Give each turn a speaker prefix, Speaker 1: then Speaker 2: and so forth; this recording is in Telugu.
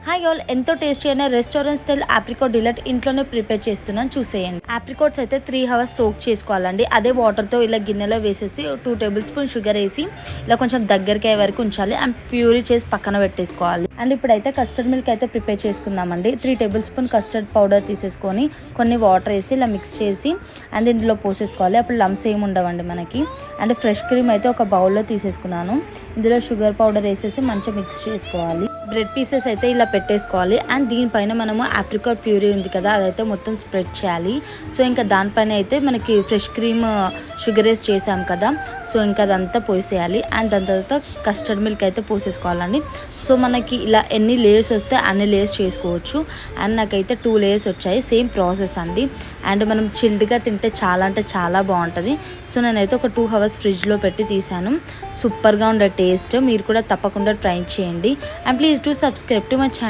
Speaker 1: హాయ్ ఆల్, ఎంతో టేస్టీ అయిన రెస్టారెంట్ స్టైల్ ఆప్రికాట్ డిలైట్ ఇంట్లోనే ప్రిపేర్ చేస్తున్నాను, చూసేయండి. ఆప్రికాట్స్ అయితే 3 hours సోక్ చేసుకోవాలండి. అదే వాటర్తో ఇలా గిన్నెలో వేసేసి 2 tablespoons షుగర్ వేసి ఇలా కొంచెం దగ్గరికి అయ్యే వరకు ఉంచాలి అండ్ ప్యూరీ చేసి పక్కన పెట్టేసుకోవాలి. అండ్ ఇప్పుడైతే కస్టర్డ్ మిల్క్ అయితే ప్రిపేర్ చేసుకుందామండి. 3 tablespoons కస్టర్డ్ పౌడర్ తీసేసుకొని కొన్ని వాటర్ వేసి ఇలా మిక్స్ చేసి అండ్ ఇందులో పోసేసుకోవాలి. అప్పుడు లమ్స్ ఏమి ఉండవండి మనకి. అండ్ ఫ్రెష్ క్రీమ్ అయితే ఒక బౌల్లో తీసేసుకున్నాను. ఇందులో షుగర్ పౌడర్ వేసేసి మంచిగా మిక్స్ చేసుకోవాలి. బ్రెడ్ పీసెస్ అయితే ఇలా పెట్టేసుకోవాలి. అండ్ దీనిపైన మనము ఆప్రికాట్ ప్యూరీ ఉంది కదా, అదైతే మొత్తం స్ప్రెడ్ చేయాలి. సో ఇంకా దానిపైన అయితే మనకి ఫ్రెష్ క్రీమ్ షుగర్ వేసి చేసాం కదా, సో ఇంకా అదంతా పోసేయాలి. అండ్ దాని తర్వాత కస్టర్డ్ మిల్క్ అయితే పోసేసుకోవాలండి. సో మనకి ఇలా ఎన్ని లేయర్స్ వస్తే అన్ని లేయర్స్ చేసుకోవచ్చు. అండ్ నాకైతే 2 layers వచ్చాయి. సేమ్ ప్రాసెస్ అండి. అండ్ మనం చిల్డ్గా తింటే చాలా అంటే చాలా బాగుంటుంది. సో నేనైతే ఒక 2 hours ఫ్రిడ్జ్లో పెట్టి తీసాను. సూపర్గా ఉండే టేస్ట్. మీరు కూడా తప్పకుండా ట్రై చేయండి. And please do subscribe to my channel.